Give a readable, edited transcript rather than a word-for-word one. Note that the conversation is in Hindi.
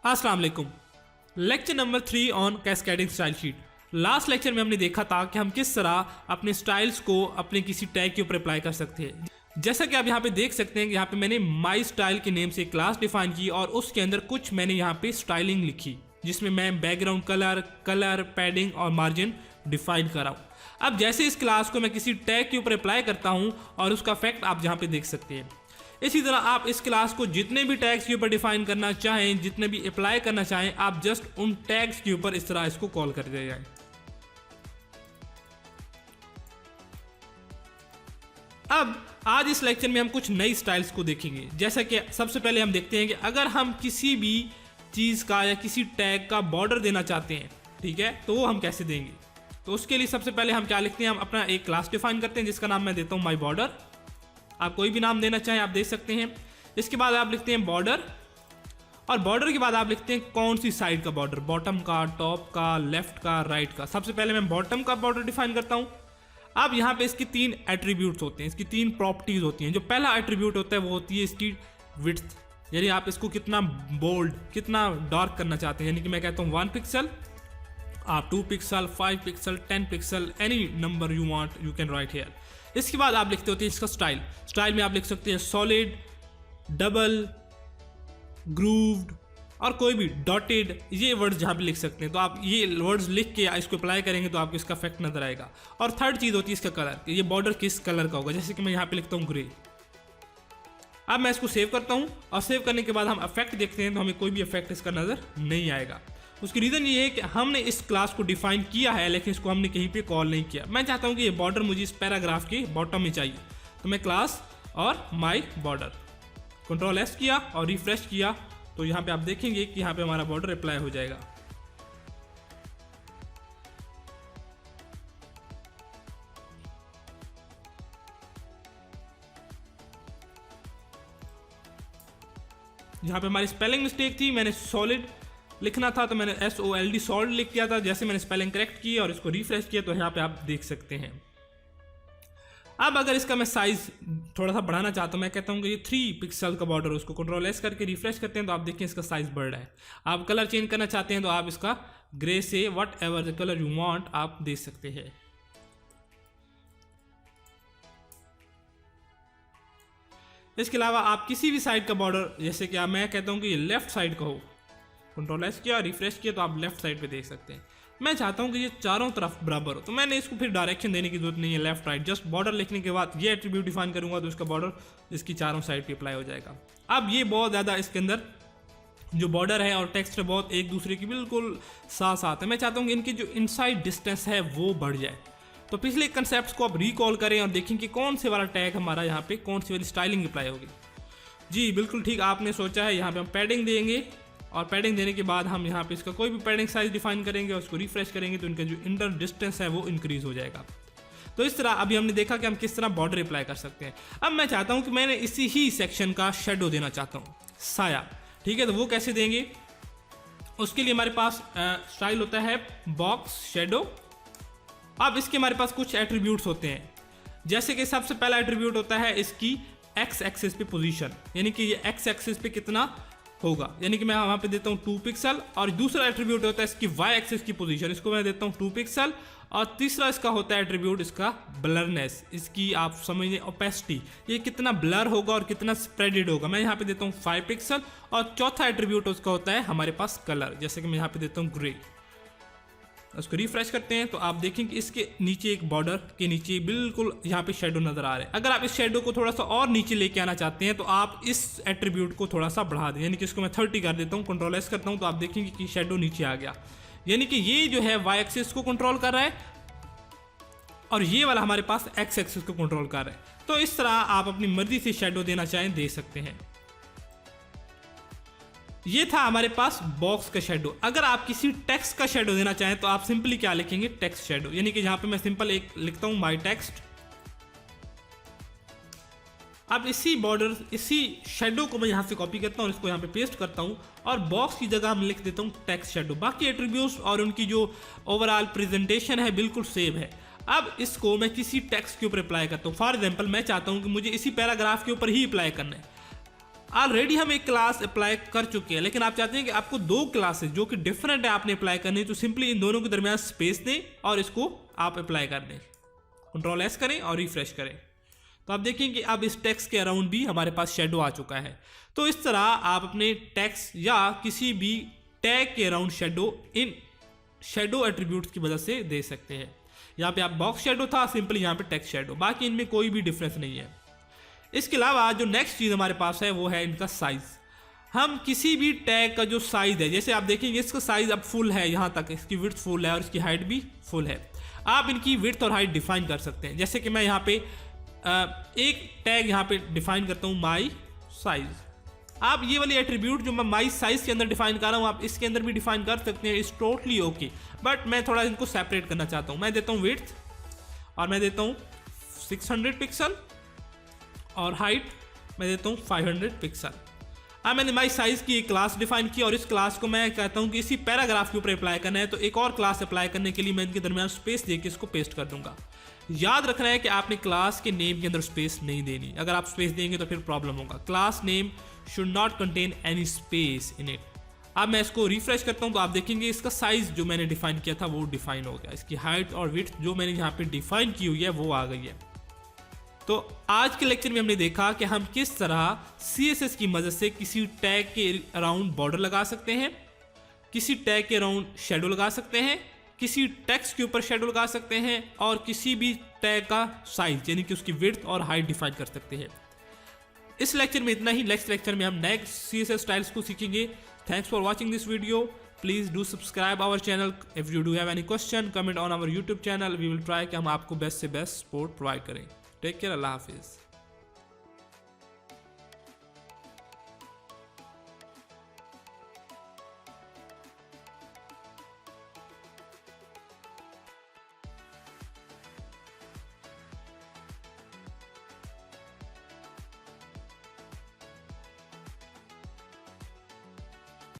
अस्सलाम वालेकुम। Lecture number 3 on cascading style sheet. Last lecture में हमने देखा था कि हम किस तरह अपने स्टाइल्स को अपने किसी टैग के ऊपर अप्लाई कर सकते हैं। जैसा कि आप यहाँ पे देख सकते हैं कि यहाँ पे मैंने माई स्टाइल के नेम से एक क्लास डिफाइन की और उसके अंदर कुछ मैंने यहाँ पे स्टाइलिंग लिखी जिसमें मैं बैकग्राउंड कलर पैडिंग और मार्जिन डिफाइन कर रहा हूँ। अब जैसे इस क्लास को मैं किसी टैग के ऊपर अप्लाई करता हूँ और उसका इफेक्ट आप यहाँ पे देख सकते हैं। इसी तरह आप इस क्लास को जितने भी टैग्स के ऊपर डिफाइन करना चाहें, जितने भी अप्लाई करना चाहें, आप जस्ट उन टैग्स के ऊपर इस तरह इसको कॉल कर दिया जाए। अब आज इस लेक्चर में हम कुछ नई स्टाइल्स को देखेंगे। जैसा कि सबसे पहले हम देखते हैं कि अगर हम किसी भी चीज़ का या किसी टैग का बॉर्डर देना चाहते हैं, ठीक है, तो वो हम कैसे देंगे। तो उसके लिए सबसे पहले हम क्या लिखते हैं, हम अपना एक क्लास डिफाइन करते हैं जिसका नाम मैं देता हूँ माई बॉर्डर। आप कोई भी नाम देना चाहें आप दे सकते हैं। इसके बाद आप लिखते हैं बॉर्डर और बॉर्डर के बाद आप लिखते हैं कौन सी साइड का बॉर्डर, बॉटम का, टॉप का, लेफ्ट का, राइट का। सबसे पहले मैं बॉटम का बॉर्डर डिफाइन करता हूं। अब यहाँ पे इसकी 3 एट्रीब्यूट्स होते हैं, इसकी 3 प्रॉपर्टीज होती हैं। जो पहला एट्रीब्यूट होता है वो होती है इसकी विड्थ, यानी आप इसको कितना बोल्ड, कितना डार्क करना चाहते हैं। यानी कि मैं कहता हूँ 1 पिक्सल, आप 2 pixel, 5 pixel, 10 pixel, any number you want you can write here. इसके बाद आप लिखते होते हैं इसका स्टाइल में आप लिख सकते हैं सॉलिड, डबल, ग्रूव्ड और कोई भी डॉटेड, ये वर्ड्स जहाँ पे लिख सकते हैं। तो आप ये वर्ड्स लिख के इसको अप्लाई करेंगे तो आपको इसका इफेक्ट नजर आएगा। और थर्ड चीज़ होती है इसका कलर, ये बॉर्डर किस कलर का होगा। जैसे कि मैं यहाँ पे लिखता हूँ ग्रे। अब मैं इसको सेव करता हूँ और सेव करने के बाद हम इफेक्ट देखते हैं तो हमें कोई भी इफेक्ट इसका नजर नहीं आएगा। उसकी रीज़न ये है कि हमने इस क्लास को डिफाइन किया है लेकिन इसको हमने कहीं पे कॉल नहीं किया। मैं चाहता हूँ कि ये बॉर्डर मुझे इस पैराग्राफ के बॉटम में चाहिए, तो मैं क्लास और माई बॉर्डर कंट्रोल एस किया और रिफ्रेश किया तो यहाँ पे आप देखेंगे कि यहाँ पे हमारा बॉर्डर अप्लाई हो जाएगा। यहाँ पे हमारी स्पेलिंग मिस्टेक थी, मैंने सॉलिड लिखना था तो मैंने SOLD सॉल्ड लिख दिया था। जैसे मैंने स्पेलिंग करेक्ट की और इसको रिफ्रेश किया तो यहाँ पे आप देख सकते हैं। अब अगर इसका मैं साइज थोड़ा सा बढ़ाना चाहता हूँ, मैं कहता हूँ कि ये 3 पिक्सल का बॉर्डर, उसको कंट्रोल एस करके रिफ्रेश करते हैं तो आप देखें इसका साइज बढ़ रहा है। आप कलर चेंज करना चाहते हैं तो आप इसका ग्रे से what ever the colour you want आप दे सकते हैं। इसके अलावा आप किसी भी साइड का बॉर्डर, जैसे कि मैं कहता हूँ कि ये लेफ्ट साइड का हो, कंट्रोल एस किया रिफ्रेश किया तो आप लेफ्ट साइड पे देख सकते हैं। मैं चाहता हूं कि ये चारों तरफ बराबर हो तो मैंने इसको फिर डायरेक्शन देने की जरूरत नहीं है, लेफ्ट राइट, जस्ट बॉर्डर लिखने के बाद ये एट्रीब्यूट डिफाइन करूंगा तो इसका बॉर्डर इसकी चारों साइड पे अप्लाई हो जाएगा। अब ये बहुत ज़्यादा इसके अंदर जो बॉर्डर है और टेक्स्ट है बहुत एक दूसरे की बिल्कुल साथ साथ है। मैं चाहता हूँ कि इनकी जो इनसाइड डिस्टेंस है वो बढ़ जाए। तो पिछले कंसेप्ट को आप रिकॉल करें और देखें कि कौन से वाला टैग हमारा यहाँ पे कौन सी वाली स्टाइलिंग अप्लाई होगी। जी बिल्कुल ठीक आपने सोचा है। यहाँ पे हम पैडिंग देंगे और पैडिंग देने के बाद हम यहाँ पे इसका कोई भी पैडिंग साइज डिफाइन करेंगे और उसको रिफ्रेश करेंगे तो इनका जो इंटर डिस्टेंस है वो इंक्रीज हो जाएगा। तो इस तरह अभी हमने देखा कि हम किस तरह बॉर्डर अप्लाई कर सकते हैं। अब मैं चाहता हूँ कि मैंने इसी ही सेक्शन का शेडो देना चाहता हूँ, साया, ठीक है। तो वो कैसे देंगे, उसके लिए हमारे पास स्टाइल होता है बॉक्स शेडो। अब इसके हमारे पास कुछ एट्रीब्यूट्स होते हैं, जैसे कि सबसे पहला एट्रीब्यूट होता है इसकी एक्स एक्सिस पे पोजीशन, यानी कि ये एक्स एक्सिस पे कितना होगा, यानी कि मैं वहाँ पे देता हूँ 2 पिक्सल। और दूसरा एट्रीब्यूट होता है इसकी वाई एक्सिस की पोजीशन, इसको मैं देता हूँ 2 पिक्सल। और तीसरा इसका होता है एट्रीब्यूट इसका ब्लरनेस, इसकी आप समझिए ओपेसिटी, ये कितना ब्लर होगा और कितना स्प्रेडेड होगा, मैं यहाँ पे देता हूँ 5 पिक्सल। और चौथा एट्रीब्यूट उसका होता है हमारे पास कलर, जैसे कि मैं यहाँ पे देता हूँ ग्रे। उसको रिफ्रेश करते हैं तो आप देखें कि इसके नीचे एक बॉर्डर के नीचे बिल्कुल यहाँ पे शेडो नजर आ रहा है। अगर आप इस शेडो को थोड़ा सा और नीचे लेके आना चाहते हैं तो आप इस एट्रीब्यूट को थोड़ा सा बढ़ा दें, यानी कि इसको मैं 30 कर देता हूँ, कंट्रोल एस करता हूँ तो आप देखेंगे कि शेडो नीचे आ गया। यानी कि ये जो है वाई एक्सिस को कंट्रोल कर रहा है और ये वाला हमारे पास एक्स एक्सिस को कंट्रोल कर रहा है। तो इस तरह आप अपनी मर्जी से शेडो देना चाहें दे सकते हैं। ये था हमारे पास बॉक्स का शेडो। अगर आप किसी टेक्स्ट का शेडो देना चाहें तो आप सिंपली क्या लिखेंगे, टेक्स्ट शेडो, यानी कि यहां पे मैं सिंपल एक लिखता हूं माई टेक्स्ट। अब इसी बॉर्डर, इसी शेडो को मैं यहां से कॉपी करता हूं, इसको यहां पे पेस्ट करता हूं और बॉक्स की जगह मैं लिख देता हूं टेक्स्ट शेडो। बाकी एट्रीब्यूट्स और उनकी जो ओवरऑल प्रेजेंटेशन है बिल्कुल सेम है। अब इसको मैं किसी टेक्स्ट के ऊपर अप्लाई करता हूं। फॉर एग्जाम्पल मैं चाहता हूं कि मुझे इसी पैराग्राफ के ऊपर ही अप्लाई करना है। ऑलरेडी हम एक क्लास अप्लाई कर चुके हैं, लेकिन आप चाहते हैं कि आपको दो क्लासेस जो कि डिफरेंट है आपने अप्लाई करनी है, तो सिंपली इन दोनों के दरमियान स्पेस दें और इसको आप अप्लाई कर दें। कंट्रोल एस करें और रिफ्रेश करें, तो आप देखें कि अब इस टेक्स्ट के अराउंड भी हमारे पास शेडो आ चुका है। तो इस तरह आप अपने टेक्स्ट या किसी भी टैग के अराउंड शेडो इन शेडो एट्रीब्यूट्स की मदद से दे सकते हैं। यहाँ पे आप बॉक्स शेडो था, सिंपली यहाँ पे टेक्स्ट शेडो, बाकी इनमें कोई भी डिफरेंस नहीं है। इसके अलावा जो नेक्स्ट चीज़ हमारे पास है वो है इनका साइज़। हम किसी भी टैग का जो साइज़ है, जैसे आप देखेंगे इसका साइज़ अब फुल है, यहाँ तक इसकी विड्थ फुल है और इसकी हाइट भी फुल है। आप इनकी विड्थ और हाइट डिफाइन कर सकते हैं। जैसे कि मैं यहाँ पे एक टैग यहाँ पे डिफाइन करता हूँ माई साइज़। आप ये वाली एट्रीब्यूट जो मैं माई साइज़ के अंदर डिफाइन कर रहा हूँ, आप इसके अंदर भी डिफाइन कर सकते हैं, इट्स टोटली ओके। बट मैं थोड़ा इनको सेपरेट करना चाहता हूँ। मैं देता हूँ विड्थ और मैं देता हूँ 600 पिक्सल और हाइट मैं देता हूँ 500 पिक्सल। अब मैंने माई साइज़ की एक क्लास डिफाइन की और इस क्लास को मैं कहता हूँ कि इसी पैराग्राफ के ऊपर अप्लाई करना है, तो एक और क्लास अप्लाई करने के लिए मैं इनके दरमियान स्पेस देके इसको पेस्ट कर दूंगा। याद रखना है कि आपने क्लास के नेम के अंदर स्पेस नहीं देनी। अगर आप स्पेस देंगे तो फिर प्रॉब्लम होगा। Class name should not contain any space in it. अब मैं इसको रिफ्रेश करता हूँ तो आप देखेंगे इसका साइज़ जो मैंने डिफाइन किया था वो डिफाइन हो गया। इसकी हाइट और विड्थ जो मैंने यहाँ पे डिफाइन की हुई है वो आ गई है। तो आज के लेक्चर में हमने देखा कि हम किस तरह CSS की मदद से किसी टैग के अराउंड बॉर्डर लगा सकते हैं, किसी टैग के अराउंड शेडो लगा सकते हैं, किसी टेक्स्ट के ऊपर शेडो लगा सकते हैं और किसी भी टैग का साइज यानी कि उसकी विड्थ और हाइट डिफाइन कर सकते हैं। इस लेक्चर में इतना ही। नेक्स्ट लेक्चर में हम नेक्स्ट CSS स्टाइल्स को सीखेंगे। Thanks for watching this video. Please do subscribe our channel. If you do have any question comment on our YouTube channel. We will try कि हम आपको बेस्ट से बेस्ट सपोर्ट प्रोवाइड करें। Take care. अल्लाह हाफिज़।